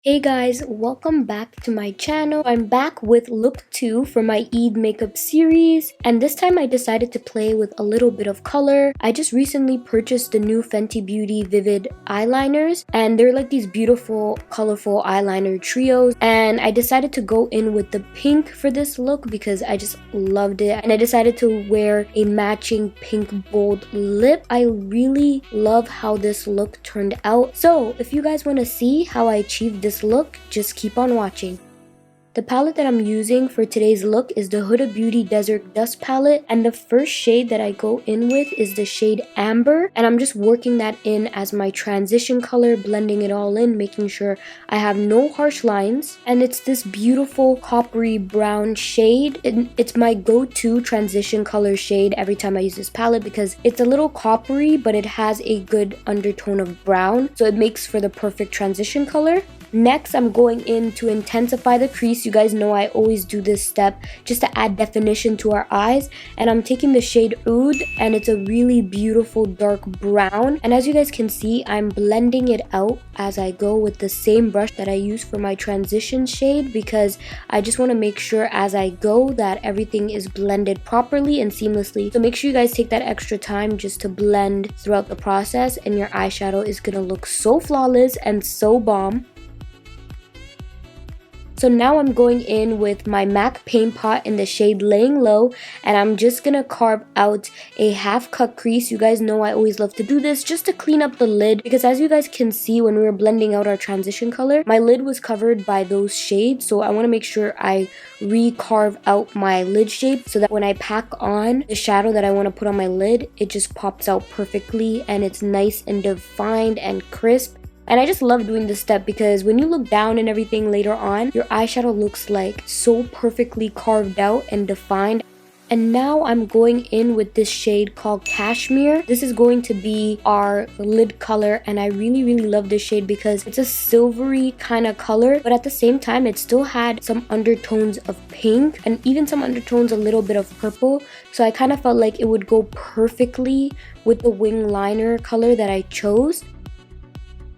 Hey guys, welcome back to my channel. I'm back with look 2 for my Eid makeup series, and this time I decided to play with a little bit of color. I just recently purchased the new Fenty Beauty Vivid eyeliners, and they're like these beautiful colorful eyeliner trios, and I decided to go in with the pink for this look because I just loved it, and I decided to wear a matching pink bold lip. I really love how this look turned out. So if you guys want to see how I achieved this look, just keep on watching. The palette that I'm using for today's look is the Huda Beauty Desert Dust palette, and the first shade that I go in with is the shade Amber, and I'm just working that in as my transition color, blending it all in, making sure I have no harsh lines. And it's this beautiful coppery brown shade. It's my go-to transition color shade every time I use this palette because it's a little coppery, but it has a good undertone of brown, so it makes for the perfect transition color. Next, I'm going in to intensify the crease. You guys know I always do this step just to add definition to our eyes. And I'm taking the shade Oud, and it's a really beautiful dark brown. And as you guys can see, I'm blending it out as I go with the same brush that I use for my transition shade because I just want to make sure as I go that everything is blended properly and seamlessly. So make sure you guys take that extra time just to blend throughout the process, and your eyeshadow is going to look so flawless and so bomb. So now I'm going in with my MAC paint pot in the shade Laying Low, and I'm just gonna carve out a half cut crease. You guys know I always love to do this just to clean up the lid because as you guys can see when we were blending out our transition color, my lid was covered by those shades, so I want to make sure I re-carve out my lid shape so that when I pack on the shadow that I want to put on my lid, it just pops out perfectly and it's nice and defined and crisp. And I just love doing this step because when you look down and everything later on, your eyeshadow looks like so perfectly carved out and defined. And now I'm going in with this shade called Cashmere. This is going to be our lid color, and I really love this shade because it's a silvery kind of color, but at the same time it still had some undertones of pink and even some undertones a little bit of purple. So I kind of felt like it would go perfectly with the wing liner color that I chose.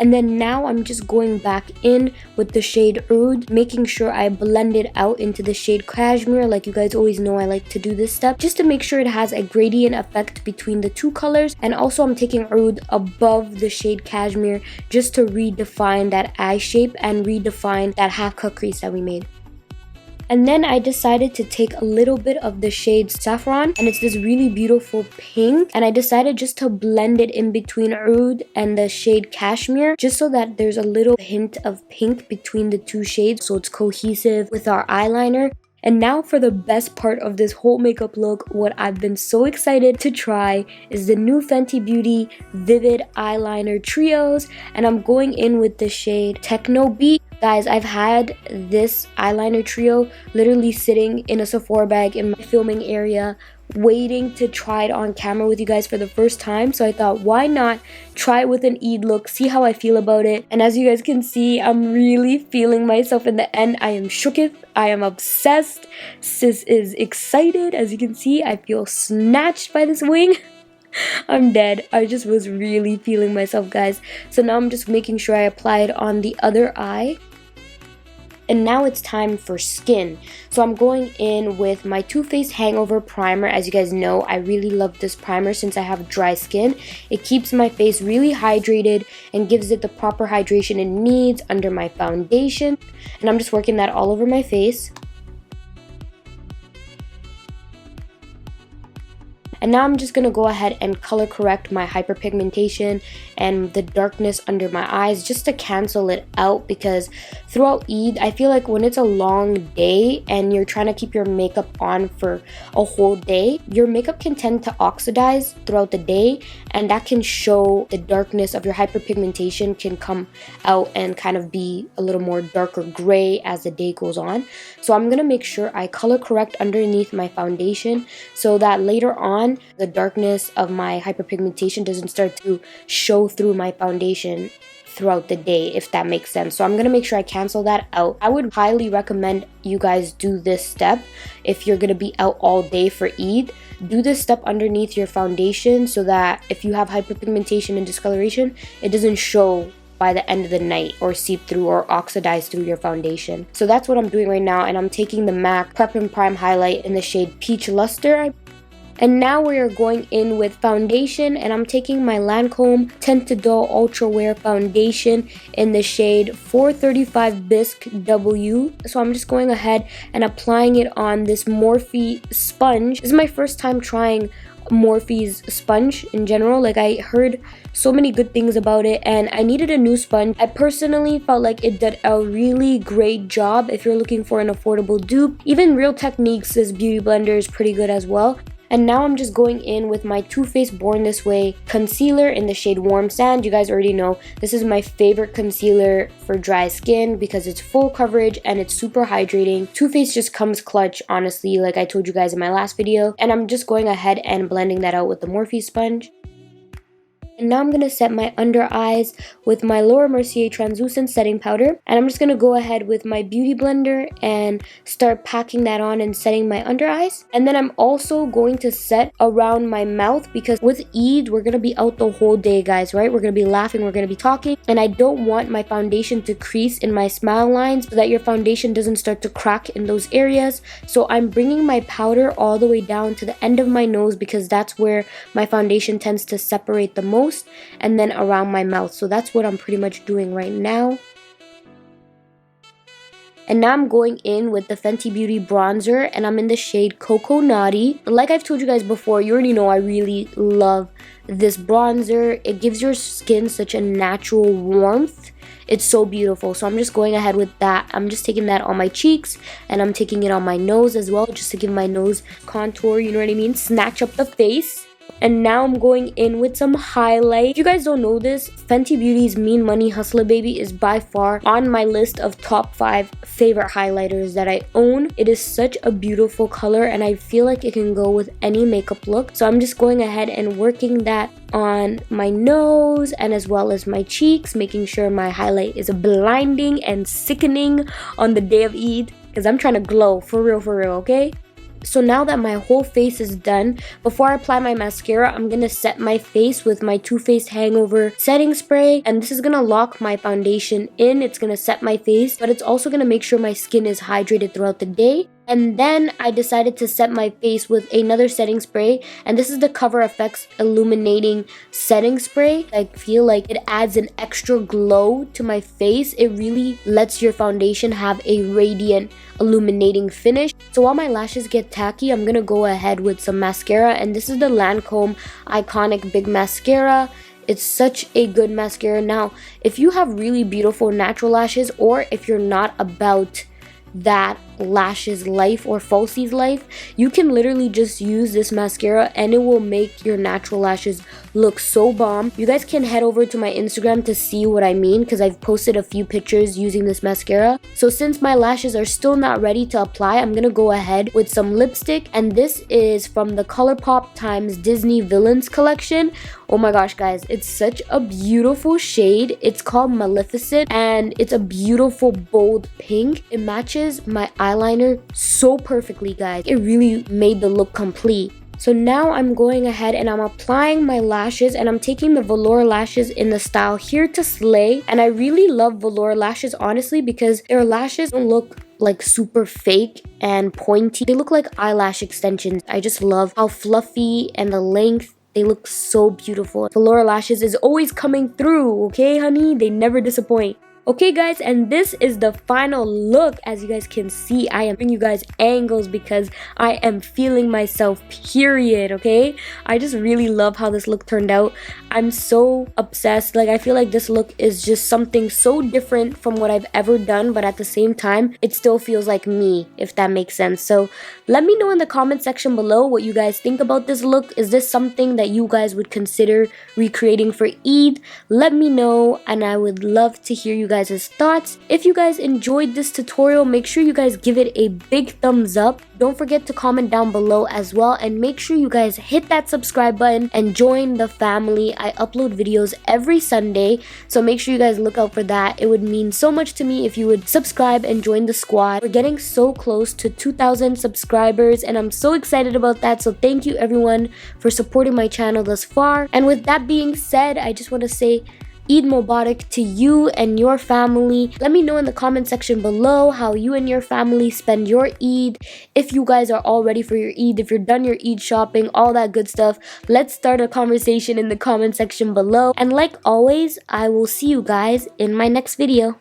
And then now I'm just going back in with the shade Oud, making sure I blend it out into the shade Cashmere. Like you guys always know I like to do this step just to make sure it has a gradient effect between the two colors. And also I'm taking Oud above the shade Cashmere just to redefine that eye shape and redefine that half cut crease that we made. And then I decided to take a little bit of the shade Saffron, and it's this really beautiful pink, and I decided just to blend it in between Oud and the shade Cashmere just so that there's a little hint of pink between the two shades so it's cohesive with our eyeliner. And now for the best part of this whole makeup look, what I've been so excited to try is the new Fenty Beauty Vivid Eyeliner Trios, and I'm going in with the shade Techno Beat. Guys, I've had this eyeliner trio literally sitting in a Sephora bag in my filming area waiting to try it on camera with you guys for the first time. So I thought, why not try it with an Eid look, see how I feel about it. And as you guys can see, I'm really feeling myself in the end. I am shooketh, I am obsessed. Sis is excited. As you can see, I feel snatched by this wing. I'm dead. I just was really feeling myself, guys. So now I'm just making sure I apply it on the other eye. And now it's time for skin. So I'm going in with my Too Faced Hangover primer. As you guys know, I really love this primer since I have dry skin. It keeps my face really hydrated and gives it the proper hydration it needs under my foundation. And I'm just working that all over my face. And now I'm just going to go ahead and color correct my hyperpigmentation and the darkness under my eyes just to cancel it out because throughout Eid, I feel like when it's a long day and you're trying to keep your makeup on for a whole day, your makeup can tend to oxidize throughout the day, and that can show the darkness of your hyperpigmentation can come out and kind of be a little more darker gray as the day goes on. So I'm going to make sure I color correct underneath my foundation so that later on the darkness of my hyperpigmentation doesn't start to show through my foundation throughout the day, if that makes sense. So I'm gonna make sure I cancel that out. I would highly recommend you guys do this step if you're gonna be out all day for Eid. Do this step underneath your foundation so that if you have hyperpigmentation and discoloration, it doesn't show by the end of the night or seep through or oxidize through your foundation. So that's what I'm doing right now, and I'm taking the MAC Prep and Prime highlight in the shade Peach Luster. And now we are going in with foundation, and I'm taking my Lancome Tinted Doll Ultra Wear Foundation in the shade 435 Bisque W. So I'm just going ahead and applying it on this Morphe sponge. This is my first time trying Morphe's sponge in general. Like, I heard so many good things about it and I needed a new sponge. I personally felt like it did a really great job if you're looking for an affordable dupe. Even Real Techniques' beauty blender is pretty good as well. And now I'm just going in with my Too Faced Born This Way concealer in the shade Warm Sand. You guys already know this is my favorite concealer for dry skin because it's full coverage and it's super hydrating. Too Faced just comes clutch, honestly, like I told you guys in my last video. And I'm just going ahead and blending that out with the Morphe sponge. And now I'm going to set my under eyes with my Laura Mercier translucent setting powder. And I'm just going to go ahead with my beauty blender and start packing that on and setting my under eyes. And then I'm also going to set around my mouth because with Eid, we're going to be out the whole day, guys, right? We're going to be laughing, we're going to be talking. And I don't want my foundation to crease in my smile lines so that your foundation doesn't start to crack in those areas. So I'm bringing my powder all the way down to the end of my nose because that's where my foundation tends to separate the most. And then around my mouth. So that's what I'm pretty much doing right now. And now I'm going in with the Fenty Beauty bronzer, and I'm in the shade Cocoa Naughty. Like I've told you guys before, you already know I really love this bronzer. It gives your skin such a natural warmth. It's so beautiful. So I'm just going ahead with that. I'm just taking that on my cheeks, and I'm taking it on my nose as well, just to give my nose contour, you know what I mean? Snatch up the face. And now I'm going in with some highlight. If you guys don't know this, Fenty Beauty's Mean Money Hustler Baby is by far on my list of top 5 favorite highlighters that I own. It is such a beautiful color and I feel like it can go with any makeup look. So I'm just going ahead and working that on my nose and as well as my cheeks, making sure my highlight is blinding and sickening on the day of Eid because I'm trying to glow for real, okay? So now that my whole face is done, before I apply my mascara, I'm going to set my face with my Too Faced Hangover setting spray. And this is going to lock my foundation in. It's going to set my face, but it's also going to make sure my skin is hydrated throughout the day. And then I decided to set my face with another setting spray. And this is the Cover FX Illuminating Setting Spray. I feel like it adds an extra glow to my face. It really lets your foundation have a radiant, illuminating finish. So while my lashes get tacky, I'm going to go ahead with some mascara. And this is the Lancome Iconic Big Mascara. It's such a good mascara. Now, if you have really beautiful natural lashes, or if you're not about that lashes life or falsies life, you can literally just use this mascara and it will make your natural lashes look so bomb. You guys can head over to my Instagram to see what I mean because I've posted a few pictures using this mascara. So since my lashes are still not ready to apply, I'm gonna go ahead with some lipstick, and this is from the ColourPop Times Disney Villains collection. Oh my gosh, guys, it's such a beautiful shade. It's called Maleficent and it's a beautiful bold pink. It matches my eyeliner so perfectly, guys. It really made the look complete. So now I'm going ahead and I'm applying my lashes, and I'm taking the velour lashes in the style Here to Slay. And I really love velour lashes, honestly, because their lashes don't look like super fake and pointy. They look like eyelash extensions. I just love how fluffy and the length. They look so beautiful. Velour lashes is always coming through, okay, honey? They never disappoint. Okay, guys, and this is the final look. As you guys can see, I am giving you guys angles because I am feeling myself, period, okay? I just really love how this look turned out. I'm so obsessed. Like, I feel like this look is just something so different from what I've ever done, but at the same time, it still feels like me, if that makes sense. So let me know in the comment section below what you guys think about this look. Is this something that you guys would consider recreating for Eid? Let me know, and I would love to hear you guys' thoughts. If you guys enjoyed this tutorial, make sure you guys give it a big thumbs up. Don't forget to comment down below as well, and make sure you guys hit that subscribe button and join the family. I upload videos every Sunday, so make sure you guys look out for that. It would mean so much to me if you would subscribe and join the squad. We're getting so close to 2,000 subscribers, and I'm so excited about that. So thank you everyone for supporting my channel thus far. And with that being said, I just want to say Eid Mubarak to you and your family. Let me know in the comment section below how you and your family spend your Eid, if you guys are all ready for your Eid, if you're done your Eid shopping, all that good stuff. Let's start a conversation in the comment section below. And like always, I will see you guys in my next video.